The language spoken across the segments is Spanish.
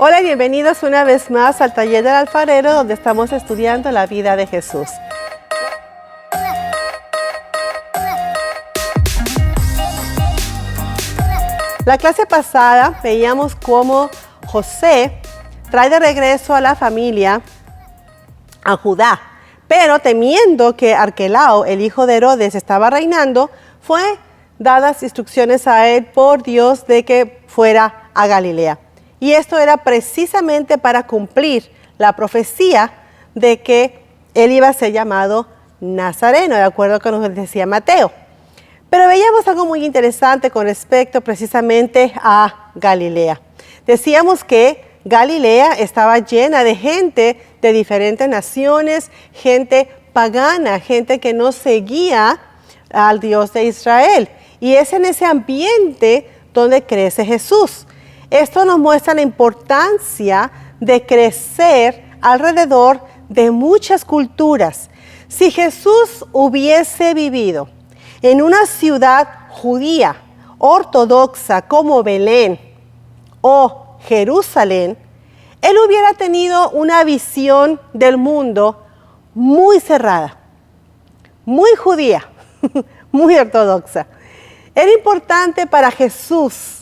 Hola y bienvenidos una vez más al Taller del Alfarero, donde estamos estudiando la vida de Jesús. La clase pasada veíamos cómo José trae de regreso a la familia a Judá, pero temiendo que Arquelao, el hijo de Herodes, estaba reinando, fue dadas instrucciones a él por Dios de que fuera a Galilea. Y esto era precisamente para cumplir la profecía de que él iba a ser llamado Nazareno, de acuerdo a lo que nos decía Mateo. Pero veíamos algo muy interesante con respecto precisamente a Galilea. Decíamos que Galilea estaba llena de gente de diferentes naciones, gente pagana, gente que no seguía al Dios de Israel. Y es en ese ambiente donde crece Jesús. Esto nos muestra la importancia de crecer alrededor de muchas culturas. Si Jesús hubiese vivido en una ciudad judía, ortodoxa como Belén o Jerusalén, él hubiera tenido una visión del mundo muy cerrada, muy judía, muy ortodoxa. Era importante para Jesús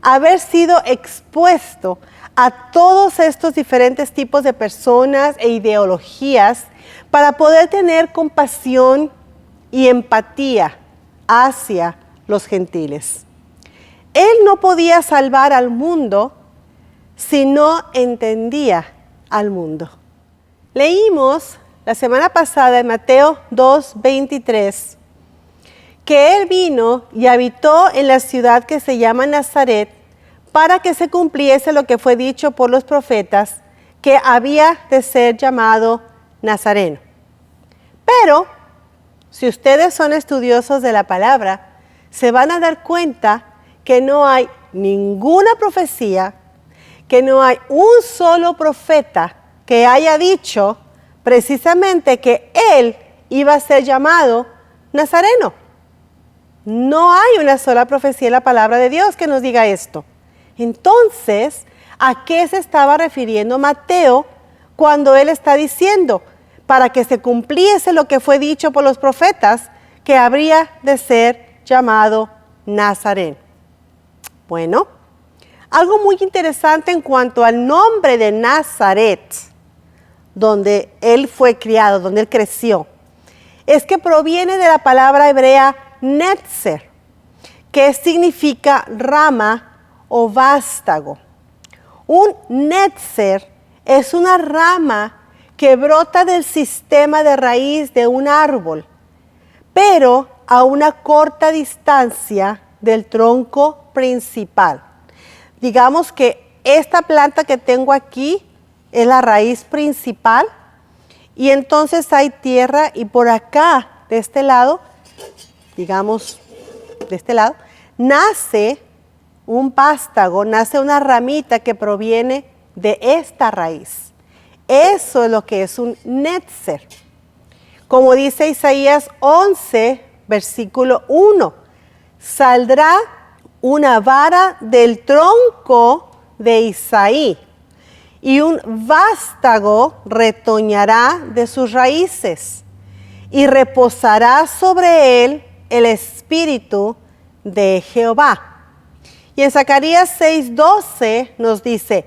haber sido expuesto a todos estos diferentes tipos de personas e ideologías para poder tener compasión y empatía hacia los gentiles. Él no podía salvar al mundo si no entendía al mundo. Leímos la semana pasada en Mateo 2:23 que Él vino y habitó en la ciudad que se llama Nazaret para que se cumpliese lo que fue dicho por los profetas, que había de ser llamado Nazareno. Pero, si ustedes son estudiosos de la palabra, se van a dar cuenta que no hay ninguna profecía, que no hay un solo profeta que haya dicho precisamente que Él iba a ser llamado Nazareno. No hay una sola profecía en la palabra de Dios que nos diga esto. Entonces, ¿a qué se estaba refiriendo Mateo cuando él está diciendo para que se cumpliese lo que fue dicho por los profetas que habría de ser llamado Nazareno? Bueno, algo muy interesante en cuanto al nombre de Nazaret, donde él fue criado, donde él creció, es que proviene de la palabra hebrea Netzer, que significa rama o vástago. Un netzer es una rama que brota del sistema de raíz de un árbol, pero a una corta distancia del tronco principal. Digamos que esta planta que tengo aquí es la raíz principal y entonces hay tierra y por acá, de este lado, digamos, de este lado, nace un vástago, nace una ramita que proviene de esta raíz. Eso es lo que es un netzer. Como dice Isaías 11, versículo 1, saldrá una vara del tronco de Isaí y un vástago retoñará de sus raíces y reposará sobre él el espíritu de Jehová. Y en Zacarías 6:12 nos dice,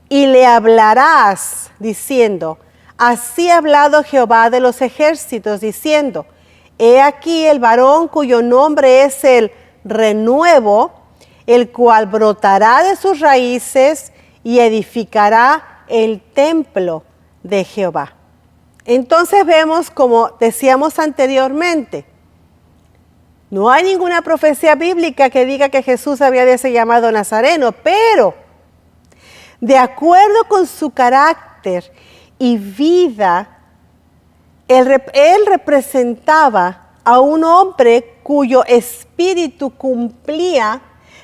y le hablarás diciendo, así ha hablado Jehová de los ejércitos, diciendo, he aquí el varón cuyo nombre es el renuevo, el cual brotará de sus raíces y edificará el templo de Jehová. Entonces vemos, como decíamos anteriormente, no hay ninguna profecía bíblica que diga que Jesús había de ser llamado Nazareno, pero de acuerdo con su carácter y vida, él representaba a un hombre cuyo espíritu cumplía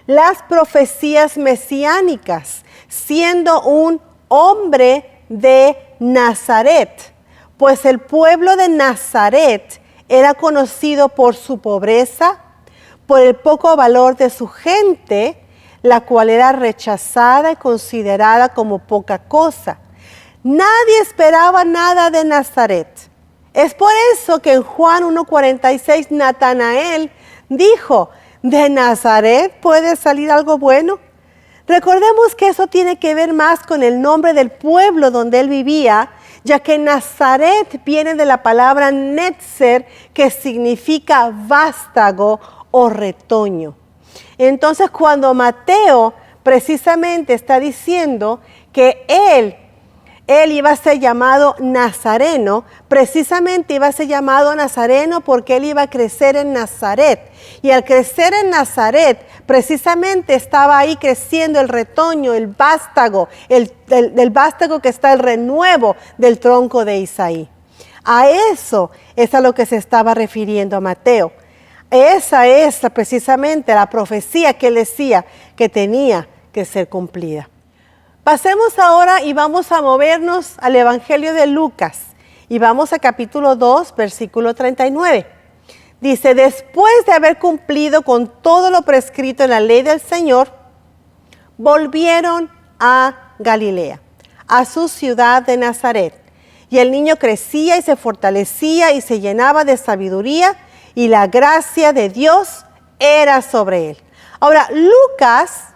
las profecías mesiánicas, siendo un hombre de Nazaret, pues el pueblo de Nazaret era conocido por su pobreza, por el poco valor de su gente, la cual era rechazada y considerada como poca cosa. Nadie esperaba nada de Nazaret. Es por eso que en Juan 1:46 Natanael dijo, ¿de Nazaret puede salir algo bueno? Recordemos que eso tiene que ver más con el nombre del pueblo donde él vivía, ya que Nazaret viene de la palabra netzer, que significa vástago o retoño. Entonces, cuando Mateo precisamente está diciendo que él iba a ser llamado Nazareno, precisamente iba a ser llamado Nazareno porque él iba a crecer en Nazaret. Y al crecer en Nazaret, precisamente estaba ahí creciendo el retoño, el vástago, el vástago que está el renuevo del tronco de Isaí. A eso es a lo que se estaba refiriendo a Mateo. Esa es precisamente la profecía que él decía que tenía que ser cumplida. Pasemos ahora y vamos a movernos al Evangelio de Lucas y vamos a capítulo 2, versículo 39. Dice, después de haber cumplido con todo lo prescrito en la ley del Señor, volvieron a Galilea, a su ciudad de Nazaret. Y el niño crecía y se fortalecía y se llenaba de sabiduría y la gracia de Dios era sobre él. Ahora, Lucas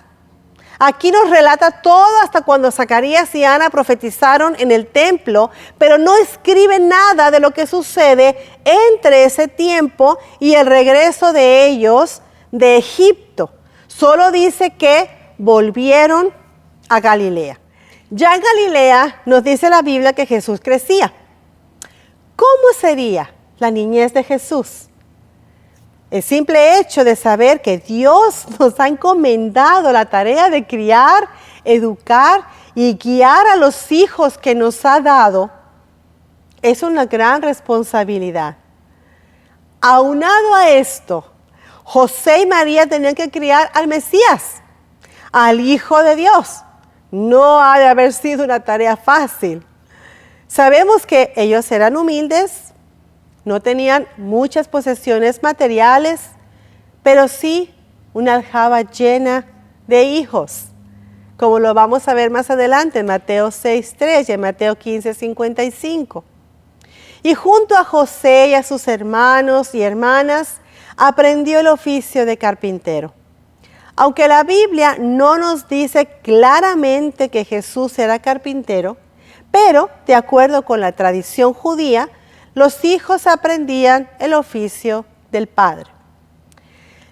aquí nos relata todo hasta cuando Zacarías y Ana profetizaron en el templo, pero no escribe nada de lo que sucede entre ese tiempo y el regreso de ellos de Egipto. Solo dice que volvieron a Galilea. Ya en Galilea nos dice la Biblia que Jesús crecía. ¿Cómo sería la niñez de Jesús? El simple hecho de saber que Dios nos ha encomendado la tarea de criar, educar y guiar a los hijos que nos ha dado es una gran responsabilidad. Aunado a esto, José y María tenían que criar al Mesías, al Hijo de Dios. No ha de haber sido una tarea fácil. Sabemos que ellos eran humildes, no tenían muchas posesiones materiales, pero sí una aljaba llena de hijos, como lo vamos a ver más adelante en Mateo 6:3 y en Mateo 15:55. Y junto a José y a sus hermanos y hermanas, aprendió el oficio de carpintero. Aunque la Biblia no nos dice claramente que Jesús era carpintero, pero de acuerdo con la tradición judía, los hijos aprendían el oficio del padre.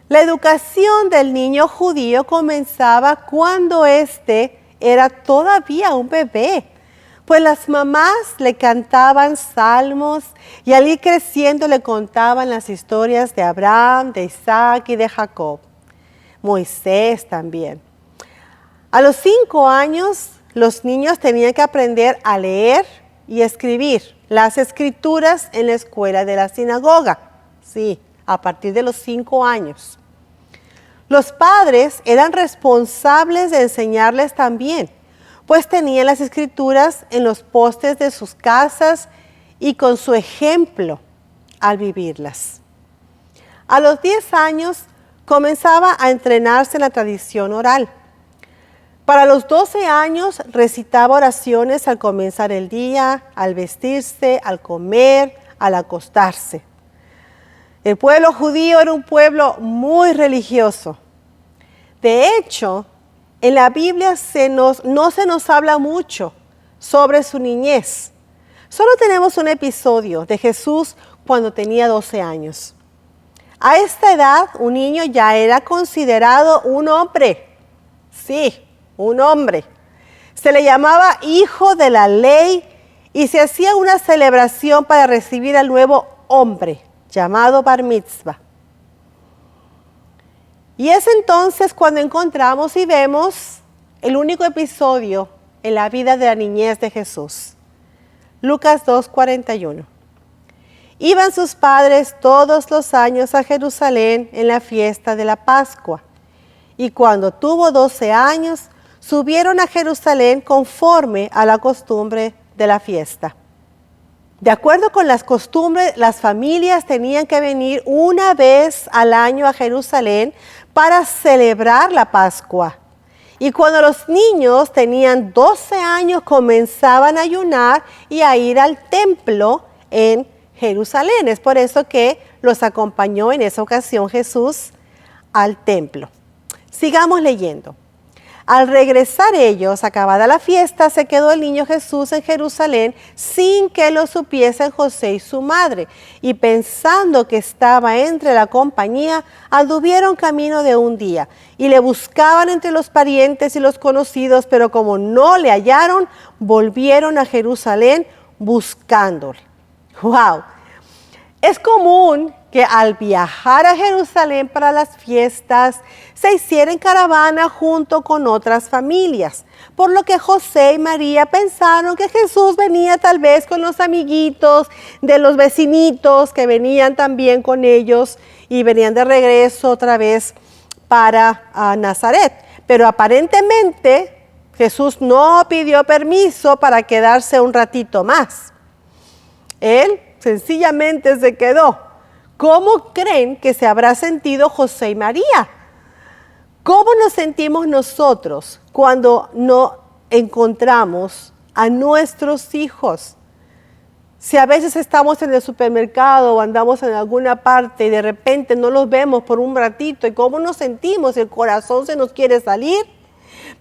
La educación del niño judío comenzaba cuando éste era todavía un bebé, pues las mamás le cantaban salmos y al ir creciendo le contaban las historias de Abraham, de Isaac y de Jacob. Moisés también. A los 5 años, los niños tenían que aprender a leer y escribir las escrituras en la escuela de la sinagoga. Sí, a partir de los 5 años. Los padres eran responsables de enseñarles también, pues tenían las escrituras en los postes de sus casas y con su ejemplo al vivirlas. A los 10 años comenzaba a entrenarse en la tradición oral. Para los 12 años recitaba oraciones al comenzar el día, al vestirse, al comer, al acostarse. El pueblo judío era un pueblo muy religioso. De hecho, en la Biblia no se nos habla mucho sobre su niñez. Solo tenemos un episodio de Jesús cuando tenía 12 años. A esta edad, un niño ya era considerado un hombre. Sí, un hombre. Se le llamaba hijo de la ley y se hacía una celebración para recibir al nuevo hombre, llamado Bar Mitzvah. Y es entonces cuando encontramos y vemos el único episodio en la vida de la niñez de Jesús. Lucas 2:41. Iban sus padres todos los años a Jerusalén en la fiesta de la Pascua, y cuando tuvo 12 años, subieron a Jerusalén conforme a la costumbre de la fiesta. De acuerdo con las costumbres, las familias tenían que venir una vez al año a Jerusalén para celebrar la Pascua, Y cuando los niños tenían 12 años, comenzaban a ayunar y a ir al templo en Jerusalén. Es por eso que los acompañó en esa ocasión Jesús al templo. Sigamos leyendo. Al regresar ellos, acabada la fiesta, se quedó el niño Jesús en Jerusalén sin que lo supiesen José y su madre. Y pensando que estaba entre la compañía, anduvieron camino de un día y le buscaban entre los parientes y los conocidos, pero como no le hallaron, volvieron a Jerusalén buscándole. ¡Wow! Es común que al viajar a Jerusalén para las fiestas se hiciera en caravana junto con otras familias, por lo que José y María pensaron que Jesús venía tal vez con los amiguitos de los vecinitos que venían también con ellos y venían de regreso otra vez para Nazaret. Pero aparentemente Jesús no pidió permiso para quedarse un ratito más. Él sencillamente se quedó. ¿Cómo creen que se habrá sentido José y María? ¿Cómo nos sentimos nosotros cuando no encontramos a nuestros hijos? Si a veces estamos en el supermercado o andamos en alguna parte y de repente no los vemos por un ratito, ¿y cómo nos sentimos? El corazón se nos quiere salir.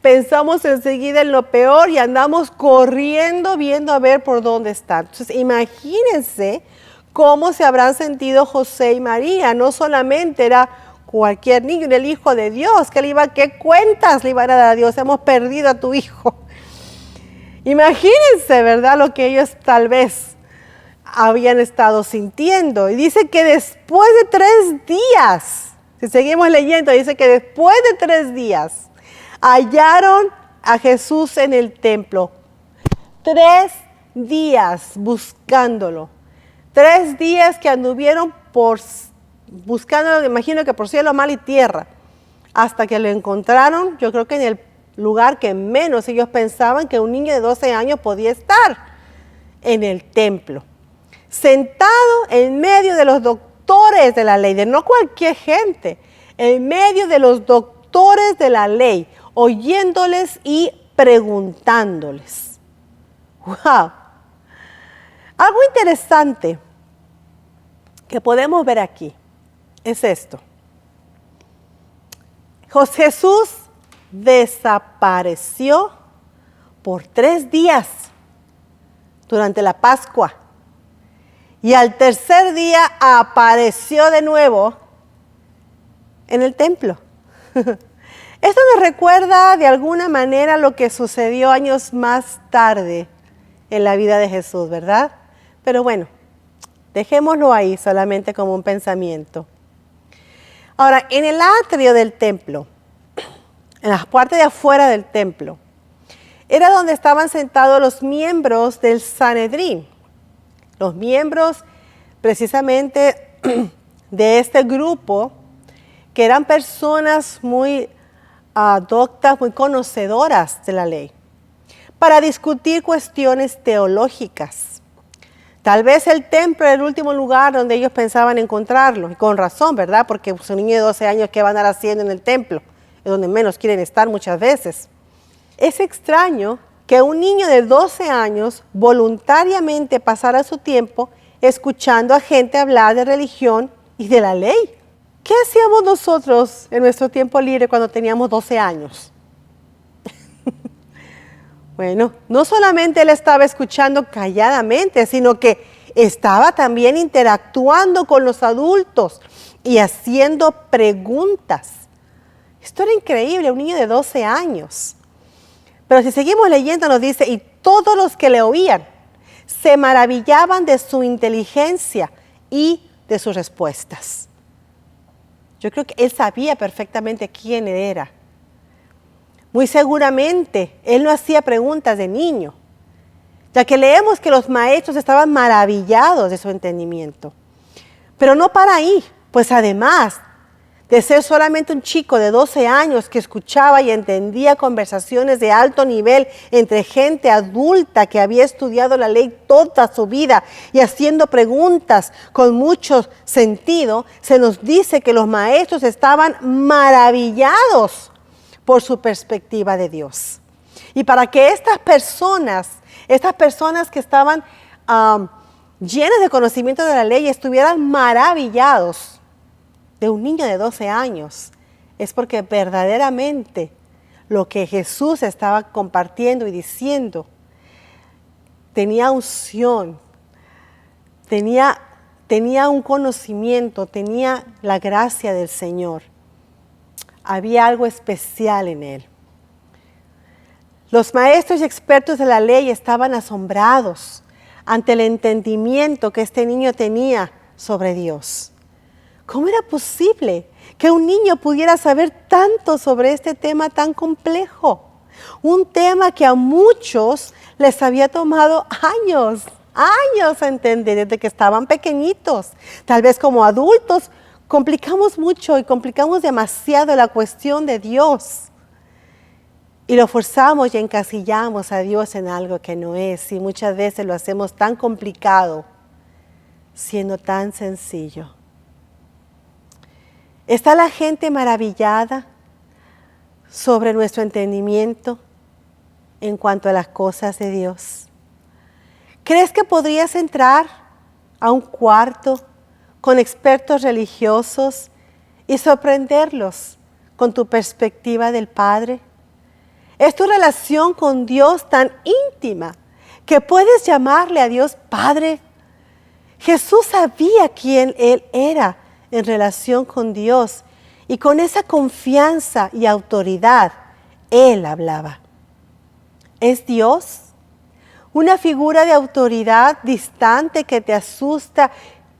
Pensamos enseguida en lo peor y andamos corriendo viendo a ver por dónde están. Entonces, imagínense cómo se habrán sentido José y María. No solamente era cualquier niño, era el Hijo de Dios. ¿Qué cuentas le iban a dar a Dios? Hemos perdido a tu hijo. Imagínense, ¿verdad? Lo que ellos tal vez habían estado sintiendo. Y dice que después de 3 días, si seguimos leyendo, dice que después de 3 días, hallaron a Jesús en el templo. 3 días buscándolo. 3 días que anduvieron buscándolo, me imagino que por cielo, mar y tierra, hasta que lo encontraron, yo creo que en el lugar que menos ellos pensaban que un niño de 12 años podía estar, en el templo. Sentado en medio de los doctores de la ley, de no cualquier gente, en medio de los doctores de la ley, oyéndoles y preguntándoles. ¡Wow! Algo interesante que podemos ver aquí es esto. Jesús desapareció por 3 días durante la Pascua y al tercer día apareció de nuevo en el templo. Esto nos recuerda de alguna manera lo que sucedió años más tarde en la vida de Jesús, ¿verdad? Pero bueno, dejémoslo ahí solamente como un pensamiento. Ahora, en el atrio del templo, en la parte de afuera del templo, era donde estaban sentados los miembros del Sanedrín. Los miembros precisamente de este grupo, que eran personas muy doctas, muy conocedoras de la ley, para discutir cuestiones teológicas. Tal vez el templo era el último lugar donde ellos pensaban encontrarlo, y con razón, ¿verdad? Porque un niño de 12 años, ¿qué van a estar haciendo en el templo? Es donde menos quieren estar muchas veces. Es extraño que un niño de 12 años voluntariamente pasara su tiempo escuchando a gente hablar de religión y de la ley. ¿Qué hacíamos nosotros en nuestro tiempo libre cuando teníamos 12 años? Bueno, no solamente él estaba escuchando calladamente, sino que estaba también interactuando con los adultos y haciendo preguntas. Esto era increíble, un niño de 12 años. Pero si seguimos leyendo nos dice, y todos los que le oían se maravillaban de su inteligencia y de sus respuestas. Yo creo que él sabía perfectamente quién era. Muy seguramente él no hacía preguntas de niño, ya que leemos que los maestros estaban maravillados de su entendimiento. Pero no para ahí, pues además de ser solamente un chico de 12 años que escuchaba y entendía conversaciones de alto nivel entre gente adulta que había estudiado la ley toda su vida y haciendo preguntas con mucho sentido, se nos dice que los maestros estaban maravillados por su perspectiva de Dios. Y para que estas personas que estaban llenas de conocimiento de la ley, estuvieran maravillados de un niño de 12 años, es porque verdaderamente lo que Jesús estaba compartiendo y diciendo tenía unción, tenía un conocimiento, tenía la gracia del Señor. Había algo especial en él. Los maestros y expertos de la ley estaban asombrados ante el entendimiento que este niño tenía sobre Dios. ¿Cómo era posible que un niño pudiera saber tanto sobre este tema tan complejo? Un tema que a muchos les había tomado años a entender desde que estaban pequeñitos. Tal vez como adultos complicamos mucho y complicamos demasiado la cuestión de Dios. Y lo forzamos y encasillamos a Dios en algo que no es. Y muchas veces lo hacemos tan complicado, siendo tan sencillo. ¿Está la gente maravillada sobre nuestro entendimiento en cuanto a las cosas de Dios? ¿Crees que podrías entrar a un cuarto con expertos religiosos y sorprenderlos con tu perspectiva del Padre? Es tu relación con Dios tan íntima que puedes llamarle a Dios Padre. Jesús sabía quién Él era en relación con Dios y con esa confianza y autoridad Él hablaba. ¿Es Dios una figura de autoridad distante que te asusta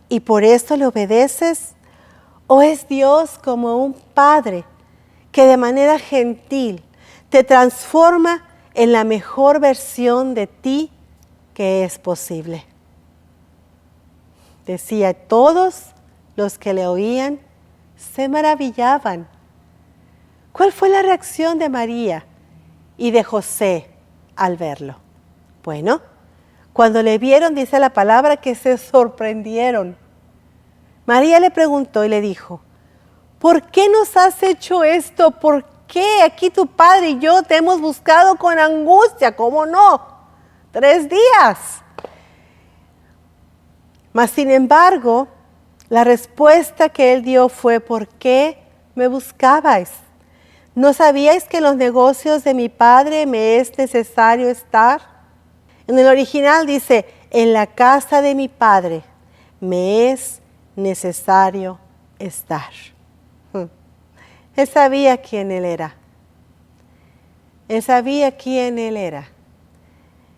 y por eso le obedeces? ¿O es Dios como un Padre que de manera gentil te transforma en la mejor versión de ti que es posible? Decía, todos los que le oían se maravillaban. ¿Cuál fue la reacción de María y de José al verlo? Bueno, cuando le vieron, dice la palabra, que se sorprendieron. María le preguntó y le dijo, ¿por qué nos has hecho esto? ¿Por qué aquí tu padre y yo te hemos buscado con angustia? ¿Cómo no? 3 días. Mas sin embargo, la respuesta que él dio fue, ¿por qué me buscabais? ¿No sabíais que en los negocios de mi padre me es necesario estar? En el original dice, en la casa de mi padre me es necesario estar. Él sabía quién él era. Él sabía quién él era.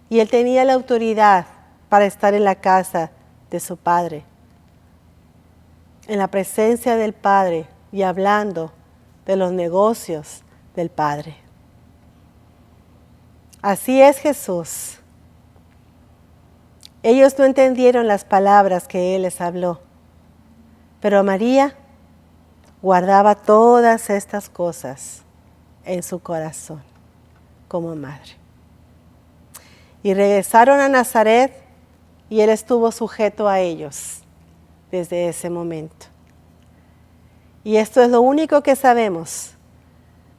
Y él tenía la autoridad para estar en la casa de su padre, en la presencia del Padre y hablando de los negocios del Padre. Así es Jesús. Ellos no entendieron las palabras que Él les habló, pero María guardaba todas estas cosas en su corazón como madre. Y regresaron a Nazaret y Él estuvo sujeto a ellos desde ese momento. Y esto es lo único que sabemos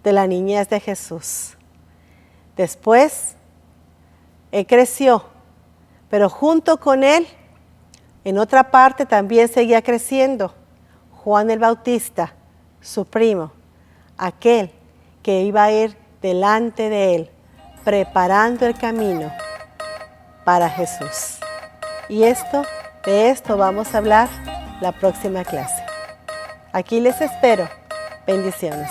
de la niñez de Jesús. Después, Él creció, pero junto con Él, en otra parte también seguía creciendo Juan el Bautista, su primo, aquel que iba a ir delante de Él, preparando el camino para Jesús. Y de esto vamos a hablar la próxima clase. Aquí les espero. Bendiciones.